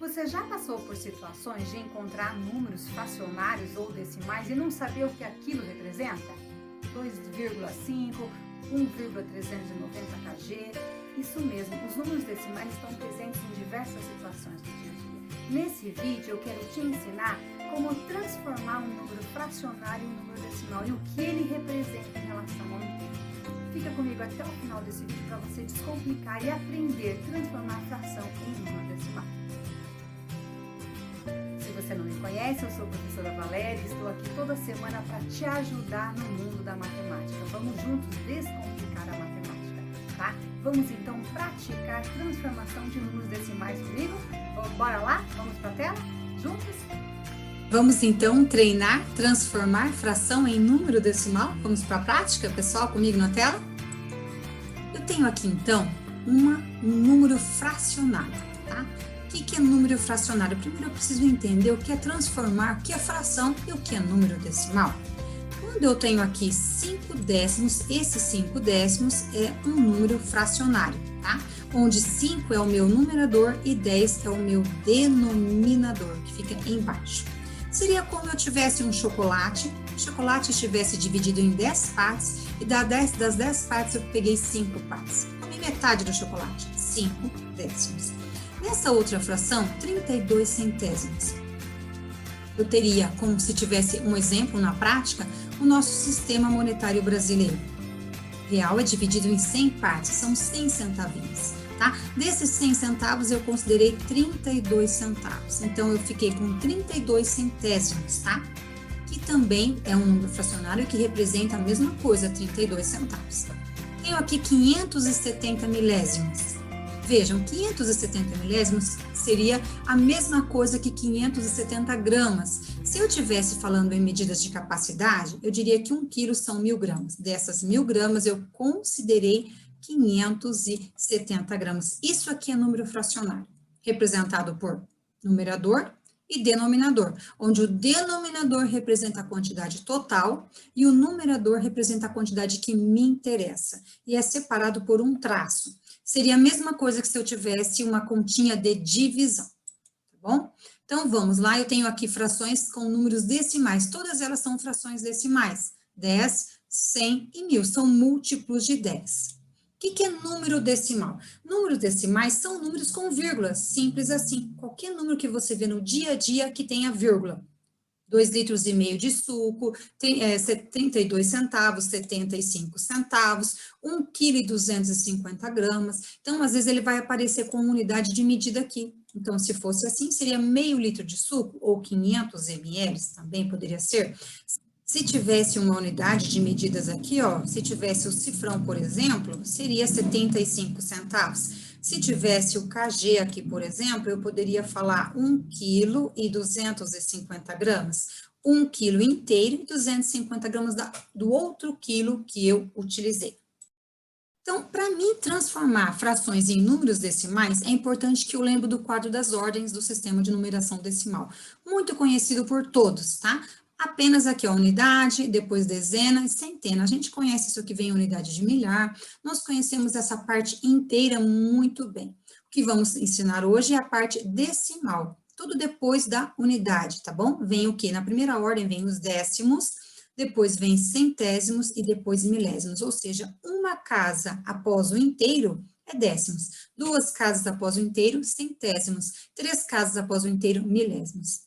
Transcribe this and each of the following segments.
Você já passou por situações de encontrar números fracionários ou decimais e não saber o que aquilo representa? 2,5, 1,390 kg. Isso mesmo, os números decimais estão presentes em diversas situações do dia a dia. Nesse vídeo eu quero te ensinar como transformar um número fracionário em um número decimal e o que ele representa em relação ao inteiro. Fica comigo até o final desse vídeo para você descomplicar e aprender a transformar a fração em número decimal. Se você não me conhece, eu sou a professora Valéria e estou aqui toda semana para te ajudar no mundo da matemática. Vamos juntos descomplicar a matemática, tá? Vamos então praticar transformação de números decimais comigo? Bora lá? Vamos para a tela? Juntos? Vamos então treinar, transformar fração em número decimal? Vamos para a prática, pessoal, comigo na tela? Eu tenho aqui então um número fracionário, tá? O que é número fracionário? Primeiro eu preciso entender o que é transformar, o que é fração e o que é número decimal. Quando eu tenho aqui 5 décimos, esses 5 décimos é um número fracionário, tá? Onde 5 é o meu numerador e 10 é o meu denominador, que fica embaixo. Seria como eu tivesse um chocolate, o chocolate estivesse dividido em 10 partes e das 10 partes eu peguei 5 partes. Comi metade do chocolate, 5 décimos. Nessa outra fração, 32 centésimos. Eu teria, como se tivesse um exemplo na prática, o nosso sistema monetário brasileiro. O real é dividido em 100 partes, são 100 centavinhos, tá? Desses 100 centavos eu considerei 32 centavos, então eu fiquei com 32 centésimos, tá? Que também é um número fracionário que representa a mesma coisa, 32 centavos. Tenho aqui 570 milésimos. Vejam, 570 milésimos seria a mesma coisa que 570 gramas. Se eu estivesse falando em medidas de capacidade, eu diria que 1 quilo são 1.000 gramas. Dessas 1.000 gramas, eu considerei 570 gramas. Isso aqui é número fracionário, representado por numerador e denominador, onde o denominador representa a quantidade total e o numerador representa a quantidade que me interessa, e é separado por um traço. Seria a mesma coisa que se eu tivesse uma continha de divisão, tá bom? Então, vamos lá, eu tenho aqui frações com números decimais, todas elas são frações decimais, 10, 100 e 1.000, são múltiplos de 10. O que é número decimal? Números decimais são números com vírgula, simples assim. Qualquer número que você vê no dia a dia que tenha vírgula. 2,5 litros de suco, 72 centavos, 75 centavos, 1,250 kg. Então, às vezes, ele vai aparecer com unidade de medida aqui. Então, se fosse assim, seria meio litro de suco, ou 500 ml, também poderia ser. Se tivesse uma unidade de medidas aqui, ó, se tivesse o cifrão, por exemplo, seria 75 centavos. Se tivesse o kg aqui, por exemplo, eu poderia falar 1,250 kg. 1 quilo inteiro e 250 gramas do outro quilo que eu utilizei. Então, para mim transformar frações em números decimais, é importante que eu lembre do quadro das ordens do sistema de numeração decimal. Muito conhecido por todos, tá? Apenas aqui a unidade, depois dezena e centena. A gente conhece isso que vem em unidade de milhar, nós conhecemos essa parte inteira muito bem. O que vamos ensinar hoje é a parte decimal, tudo depois da unidade, tá bom? Vem o quê? Na primeira ordem vem os décimos, depois vem centésimos e depois milésimos, ou seja, uma casa após o inteiro é décimos, 2 casas após o inteiro, centésimos, 3 casas após o inteiro, milésimos.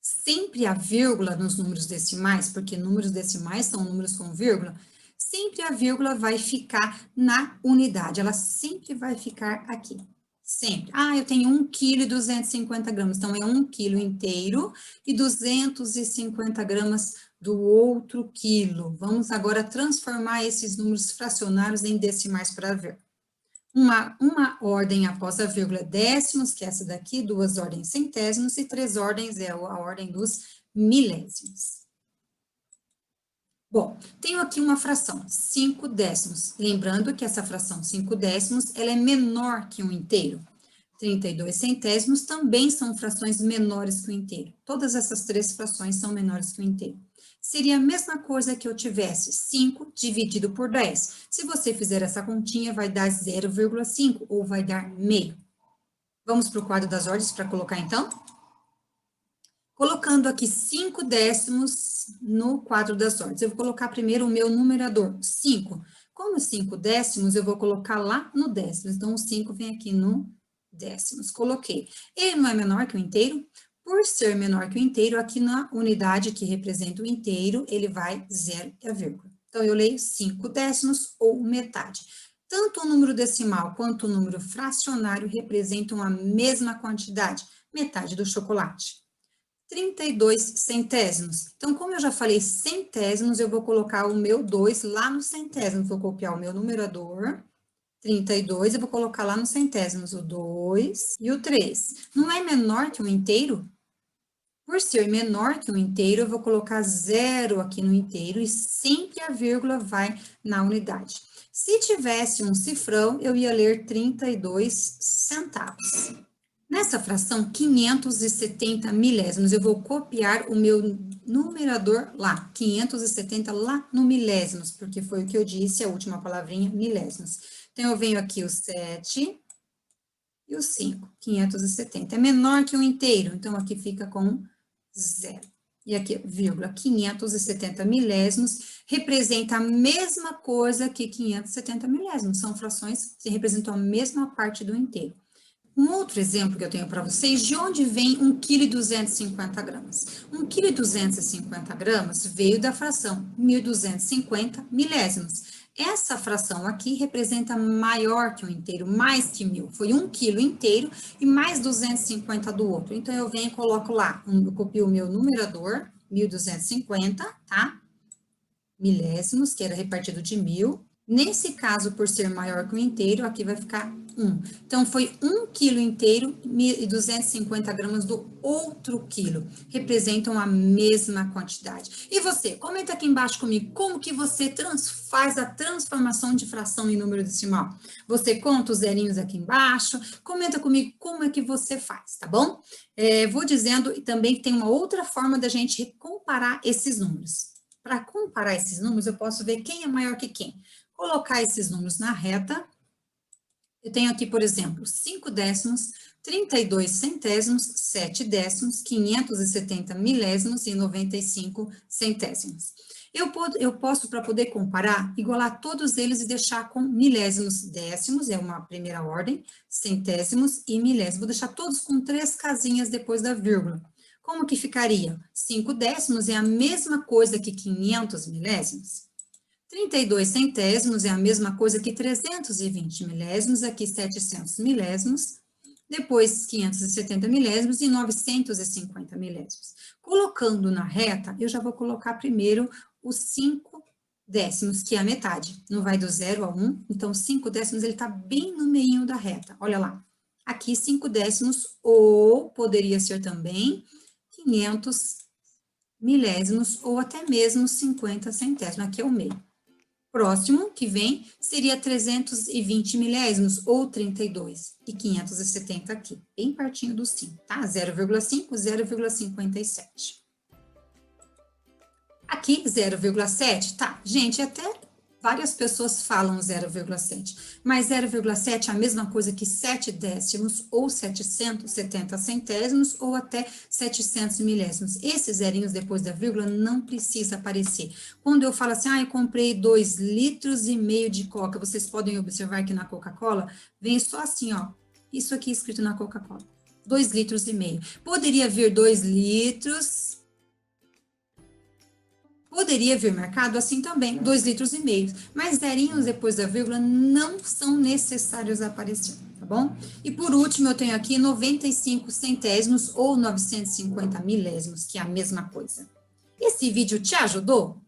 Sempre a vírgula nos números decimais, porque números decimais são números com vírgula, sempre a vírgula vai ficar na unidade, ela sempre vai ficar aqui, sempre. Ah, eu tenho 1,250 kg, então é 1 quilo inteiro e 250 gramas do outro quilo. Vamos agora transformar esses números fracionários em decimais para ver. Uma ordem após a vírgula décimos, que é essa daqui, 2 ordens centésimos, e 3 ordens é a ordem dos milésimos. Bom, tenho aqui uma fração, 5 décimos. Lembrando que essa fração 5 décimos, ela é menor que um inteiro. 32 centésimos também são frações menores que o inteiro. Todas essas 3 frações são menores que o inteiro. Seria a mesma coisa que eu tivesse 5 dividido por 10. Se você fizer essa continha, vai dar 0,5 ou vai dar meio. Vamos para o quadro das ordens para colocar, então? Colocando aqui 5 décimos no quadro das ordens. Eu vou colocar primeiro o meu numerador, 5. Como 5 décimos, eu vou colocar lá no décimos. Então, o 5 vem aqui no décimos. Coloquei. Ele não é menor que o inteiro? Por ser menor que o inteiro, aqui na unidade que representa o inteiro, ele vai 0 e a vírgula. Então, eu leio 5 décimos ou metade. Tanto o número decimal quanto o número fracionário representam a mesma quantidade, metade do chocolate. 32 centésimos. Então, como eu já falei centésimos, eu vou colocar o meu 2 lá no centésimo. Vou copiar o meu numerador, 32, eu vou colocar lá no centésimos, o 2 e o 3. Não é menor que um inteiro? Por ser menor que um inteiro, eu vou colocar 0 aqui no inteiro e sempre a vírgula vai na unidade. Se tivesse um cifrão, eu ia ler 32 centavos. Nessa fração, 570 milésimos, eu vou copiar o meu numerador lá, 570 lá no milésimos, porque foi o que eu disse, a última palavrinha, milésimos. Então, eu venho aqui o 7 e o 5, 570. É menor que um inteiro, então aqui fica com 0. E aqui, vírgula, 570 milésimos representa a mesma coisa que 570 milésimos. São frações que representam a mesma parte do inteiro. Um outro exemplo que eu tenho para vocês, de onde vem 1,250 kg? 1,250 kg veio da fração 1.250 milésimos. Essa fração aqui representa maior que um inteiro, mais que 1.000. Foi 1 quilo inteiro e mais 250 do outro. Então, eu venho e coloco lá, eu copio o meu numerador, 1.250, tá? Milésimos, que era repartido de 1.000. Nesse caso, por ser maior que o inteiro, aqui vai ficar 1. Então, foi 1 quilo inteiro e 250 gramas do outro quilo. Representam a mesma quantidade. E você, comenta aqui embaixo comigo, como que você faz a transformação de fração em número decimal? Você conta os zerinhos aqui embaixo, comenta comigo como é que você faz, tá bom? Vou dizendo também que tem uma outra forma da gente comparar esses números. Para comparar esses números, eu posso ver quem é maior que quem. Colocar esses números na reta, eu tenho aqui, por exemplo, 5 décimos, 32 centésimos, 7 décimos, 570 milésimos e 95 centésimos. Eu posso, para poder comparar, igualar todos eles e deixar com milésimos, décimos, é uma primeira ordem, centésimos e milésimos. Vou deixar todos com 3 casinhas depois da vírgula. Como que ficaria? 5 décimos é a mesma coisa que 500 milésimos. 32 centésimos é a mesma coisa que 320 milésimos, aqui 700 milésimos, depois 570 milésimos e 950 milésimos. Colocando na reta, eu já vou colocar primeiro os 5 décimos, que é a metade. Não vai do 0 a 1, então 5 décimos ele está bem no meio da reta. Olha lá, aqui 5 décimos, ou poderia ser também 500 milésimos, ou até mesmo 50 centésimos, aqui é o meio. Próximo, que vem, seria 320 milésimos, ou 32, e 570 aqui, bem pertinho do 5, tá? 0,5, 0,57. Aqui, 0,7, tá? Gente, até várias pessoas falam 0,7, mas 0,7 é a mesma coisa que 7 décimos, ou 770 centésimos, ou até 700 milésimos. Esses zerinhos depois da vírgula não precisa aparecer. Quando eu falo assim, eu comprei 2,5 litros de coca, vocês podem observar que na Coca-Cola, vem só assim, ó, isso aqui escrito na Coca-Cola, 2,5 litros. Poderia vir 2 litros... Poderia vir marcado assim também, 2,5 litros, mas zerinhos depois da vírgula não são necessários aparecer, tá bom? E por último, eu tenho aqui 95 centésimos ou 950 milésimos, que é a mesma coisa. Esse vídeo te ajudou?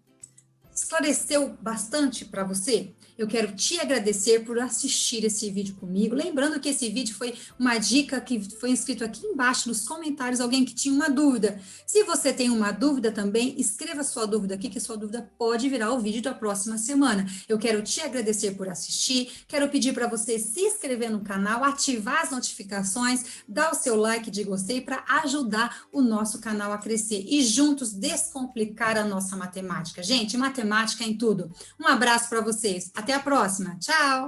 Esclareceu bastante para você? Eu quero te agradecer por assistir esse vídeo comigo. Lembrando que esse vídeo foi uma dica que foi escrito aqui embaixo nos comentários, alguém que tinha uma dúvida. Se você tem uma dúvida também, escreva sua dúvida aqui, que sua dúvida pode virar o vídeo da próxima semana. Eu quero te agradecer por assistir, quero pedir para você se inscrever no canal, ativar as notificações, dar o seu like de gostei para ajudar o nosso canal a crescer e juntos descomplicar a nossa matemática. Gente, matemática é em tudo. Um abraço para vocês. Até a próxima. Tchau!